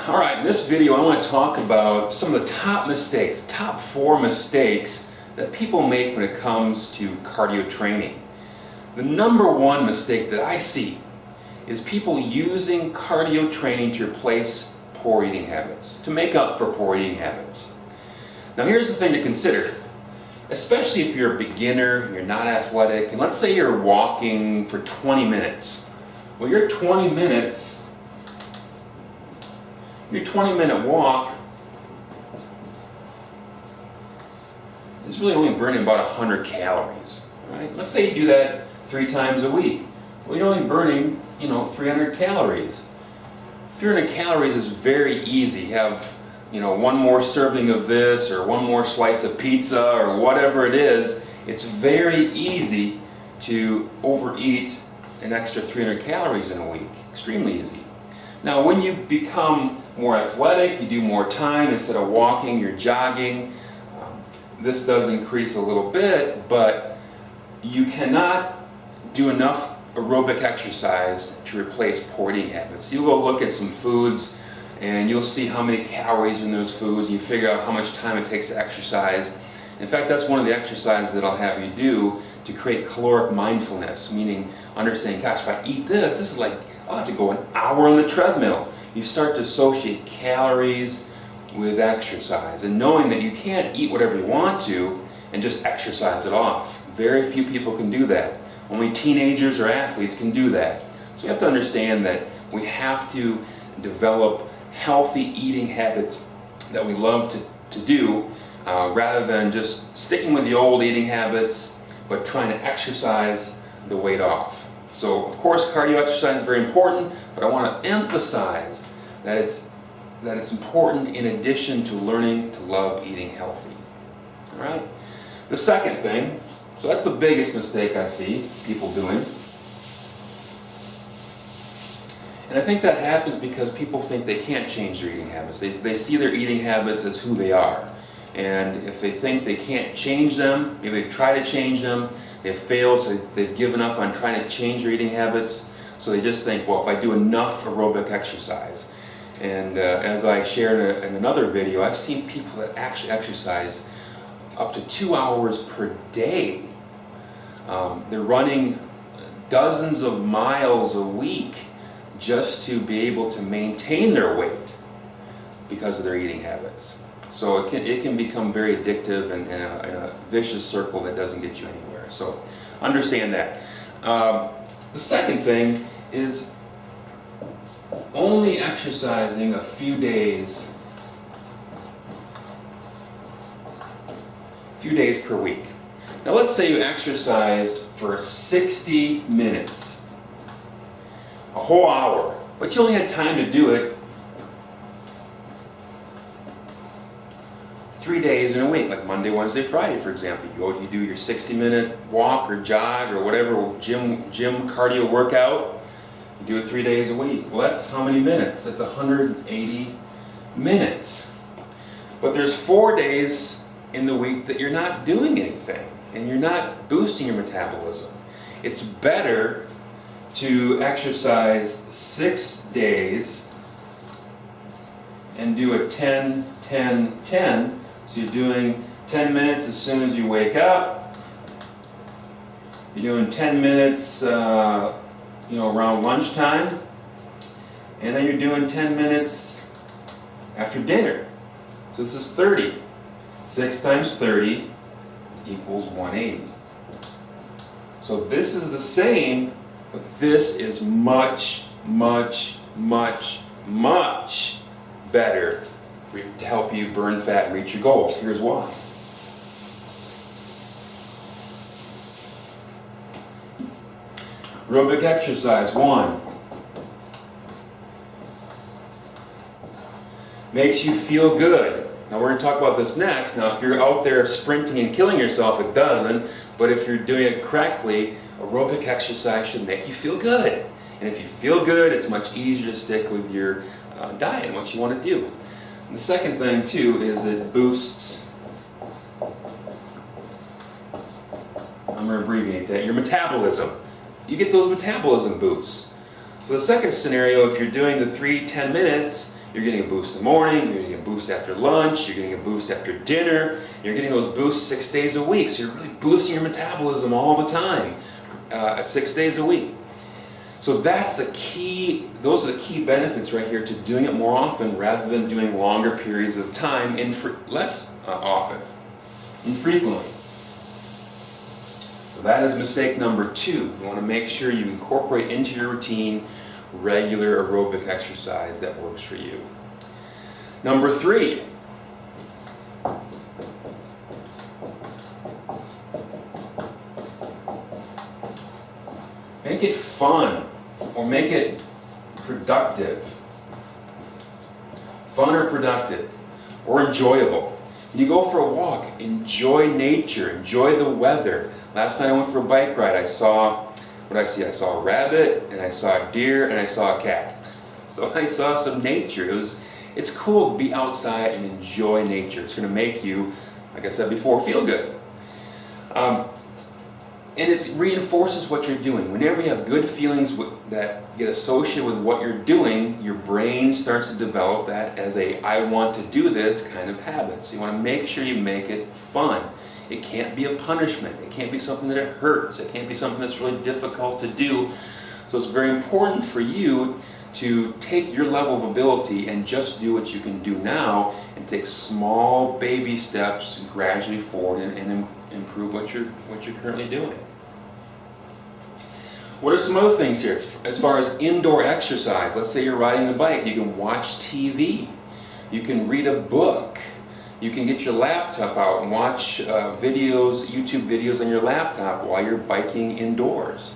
Alright, in this video I want to talk about some of the top mistakes, top 4 mistakes that people make when it comes to cardio training. The number one mistake that I see is people using cardio training to replace poor eating habits, to make up for poor eating habits. Now here's the thing to consider, especially if you're a beginner, you're not athletic, and let's say you're walking for 20 minutes. Well, your 20-minute walk is really only burning about 100 calories. Right? Let's say you do that 3 times a week. Well, you're only burning, 300 calories. 300 calories is very easy. You have, one more serving of this or one more slice of pizza or whatever it is. It's very easy to overeat an extra 300 calories in a week. Extremely easy. Now, when you become more athletic, you do more time, instead of walking, you're jogging. This does increase a little bit, but you cannot do enough aerobic exercise to replace poor eating habits. You'll go look at some foods and you'll see how many calories in those foods, and you figure out how much time it takes to exercise. In fact, that's one of the exercises that I'll have you do to create caloric mindfulness, meaning understanding, gosh, if I eat this is like, I'll have to go an hour on the treadmill. You start to associate calories with exercise, and knowing that you can't eat whatever you want to and just exercise it off. Very few people can do that. Only teenagers or athletes can do that. So you have to understand that we have to develop healthy eating habits that we love to do, rather than just sticking with the old eating habits, but trying to exercise the weight off. So, of course, cardio exercise is very important, but I want to emphasize that it's important in addition to learning to love eating healthy. All right? The second thing, so that's the biggest mistake I see people doing. And I think that happens because people think they can't change their eating habits. They see their eating habits as who they are. And if they think they can't change them, maybe they try to change them, they've failed, so they've given up on trying to change their eating habits. So they just think, well, if I do enough aerobic exercise. And as I shared in another video, I've seen people that actually exercise up to 2 hours per day. They're running dozens of miles a week just to be able to maintain their weight because of their eating habits. So it can become very addictive and in a vicious circle that doesn't get you anywhere. So understand that. The second thing is only exercising a few days per week. Now let's say you exercised for 60 minutes, a whole hour, but you only had time to do it 3 days in a week, like Monday, Wednesday, Friday, for example. You do your 60-minute walk or jog or whatever gym cardio workout. You do it 3 days a week. Well, that's how many minutes? That's 180 minutes. But there's 4 days in the week that you're not doing anything and you're not boosting your metabolism. It's better to exercise 6 days and do a 10-10-10. So you're doing 10 minutes as soon as you wake up. You're doing 10 minutes around lunchtime. And then you're doing 10 minutes after dinner. So this is 30. 6 times 30 equals 180. So this is the same, but this is much, much, much, much better to help you burn fat and reach your goals. Here's why. Aerobic exercise, 1. Makes you feel good. Now we're going to talk about this next. Now if you're out there sprinting and killing yourself, it doesn't. But if you're doing it correctly, aerobic exercise should make you feel good. And if you feel good, it's much easier to stick with your diet and what you want to do. And the second thing too is it boosts, I'm going to abbreviate that, your metabolism. You get those metabolism boosts. So the second scenario, if you're doing the 3 10 minutes You're getting a boost in the morning, you're getting a boost after lunch, you're getting a boost after dinner, you're getting those boosts 6 days a week, so you're really boosting your metabolism all the time, 6 days a week. So that's the key, those are the key benefits right here to doing it more often rather than doing longer periods of time and less often, infrequently. So that is mistake number 2. You want to make sure you incorporate into your routine regular aerobic exercise that works for you. Number 3. Make it fun or make it productive. Fun or productive or enjoyable. When you go for a walk, enjoy nature, enjoy the weather. Last night I went for a bike ride. I saw, what did I see? I saw a rabbit and I saw a deer and I saw a cat. So I saw some nature. It's cool to be outside and enjoy nature. It's going to make you, like I said before, feel good. And it reinforces what you're doing. Whenever you have good feelings that get associated with what you're doing, your brain starts to develop that as a I want to do this kind of habit. So you want to make sure you make it fun. It can't be a punishment. It can't be something that it hurts. It can't be something that's really difficult to do. So it's very important for you to take your level of ability and just do what you can do now and take small baby steps gradually forward and improve what you're currently doing. What are some other things here? As far as indoor exercise, let's say you're riding a bike, you can watch TV, you can read a book, you can get your laptop out and watch YouTube videos on your laptop while you're biking indoors.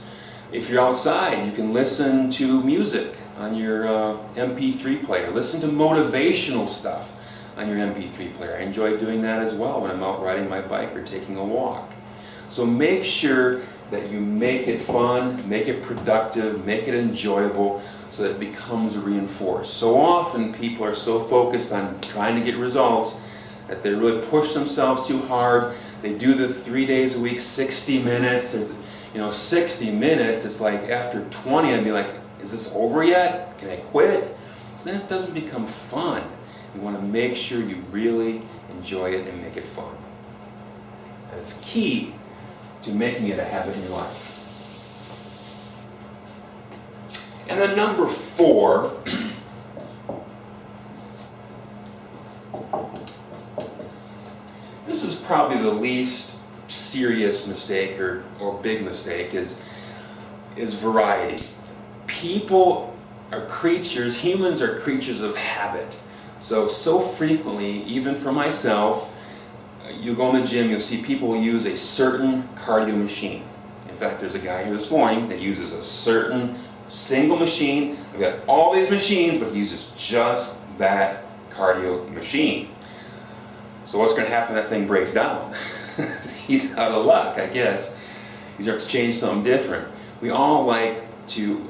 If you're outside, you can listen to music on your MP3 player, listen to motivational stuff on your MP3 player. I enjoy doing that as well when I'm out riding my bike or taking a walk. So make sure that you make it fun, make it productive, make it enjoyable so that it becomes reinforced. So often people are so focused on trying to get results that they really push themselves too hard. They do the 3 days a week, 60 minutes. 60 minutes, it's like after 20 I'd be like, is this over yet? Can I quit? So then it doesn't become fun. You want to make sure you really enjoy it and make it fun. That is key to making it a habit in your life. And then number 4, this is probably the least serious mistake or big mistake is variety. People are creatures, humans are creatures of habit. So frequently, even for myself, you go in the gym, you'll see people use a certain cardio machine. In fact, there's a guy here this morning that uses a certain single machine. We've got all these machines, but he uses just that cardio machine. So what's going to happen when that thing breaks down? He's out of luck, I guess. He's going to have to change something different. We all like to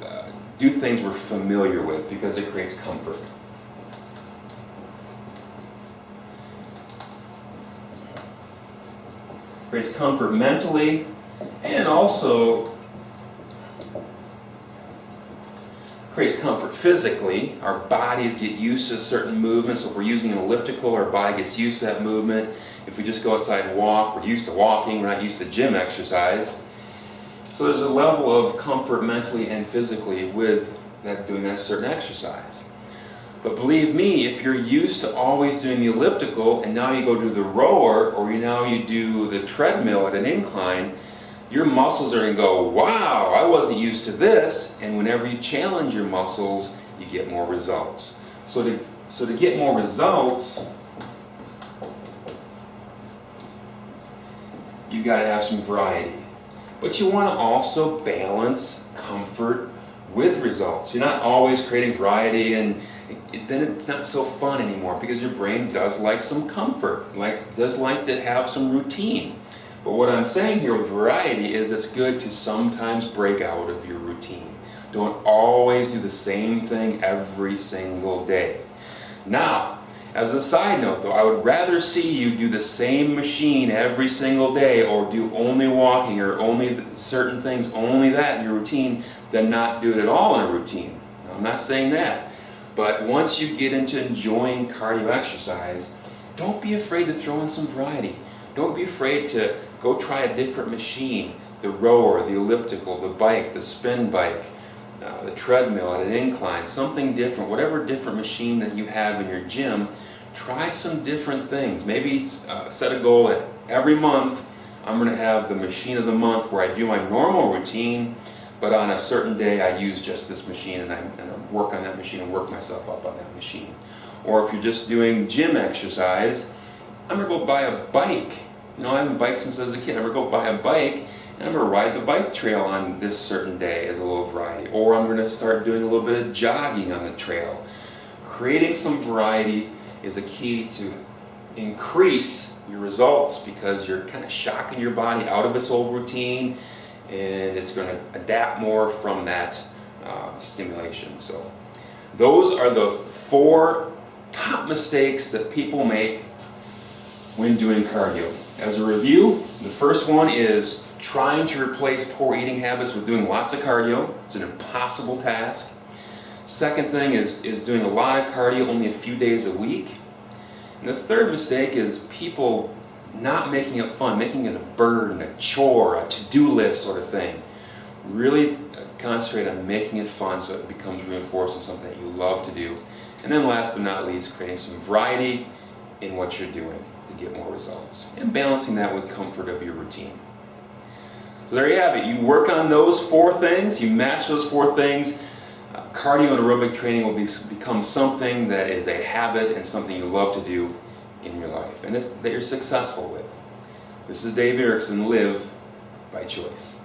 do things we're familiar with because it creates comfort. Creates comfort mentally and also creates comfort physically. Our bodies get used to certain movements. So if we're using an elliptical, our body gets used to that movement. If we just go outside and walk, we're used to walking, we're not used to gym exercise. So there's a level of comfort mentally and physically with doing that certain exercise. But believe me, if you're used to always doing the elliptical and now you go do the rower or now you do the treadmill at an incline, your muscles are going to go, wow, I wasn't used to this. And whenever you challenge your muscles, you get more results. So to get more results, you got to have some variety. But you want to also balance comfort with results. You're not always creating variety and then it's not so fun anymore because your brain does like some comfort, does like to have some routine. But what I'm saying here with variety is it's good to sometimes break out of your routine. Don't always do the same thing every single day. Now, as a side note though, I would rather see you do the same machine every single day or do only walking or only certain things, only that in your routine, than not do it at all in a routine. Now, I'm not saying that. But once you get into enjoying cardio exercise, don't be afraid to throw in some variety. Don't be afraid to go try a different machine, the rower, the elliptical, the bike, the spin bike, the treadmill at an incline, something different, whatever different machine that you have in your gym. Try some different things. Maybe set a goal that every month I'm going to have the machine of the month where I do my normal routine, but on a certain day I use just this machine and I work on that machine and work myself up on that machine. Or if you're just doing gym exercise, I'm going to go buy a bike. You know, I haven't biked since I was a kid. I'm going to go buy a bike and I'm going to ride the bike trail on this certain day as a little variety. Or I'm going to start doing a little bit of jogging on the trail. Creating some variety is a key to increase your results because you're kind of shocking your body out of its old routine and it's going to adapt more from that stimulation. So those are the 4 top mistakes that people make when doing cardio. As a review, the first one is trying to replace poor eating habits with doing lots of cardio. It's an impossible task. Second thing is doing a lot of cardio only a few days a week. And the third mistake is people not making it fun, making it a burden, a chore, a to-do list sort of thing. Really concentrate on making it fun so it becomes reinforced in something that you love to do. And then last but not least, creating some variety in what you're doing to get more results. And balancing that with comfort of your routine. So there you have it. You work on those 4 things, you master those 4 things, cardio and aerobic training will become something that is a habit and something you love to do in your life and that you're successful with. This is Dave Erickson, Live by Choice.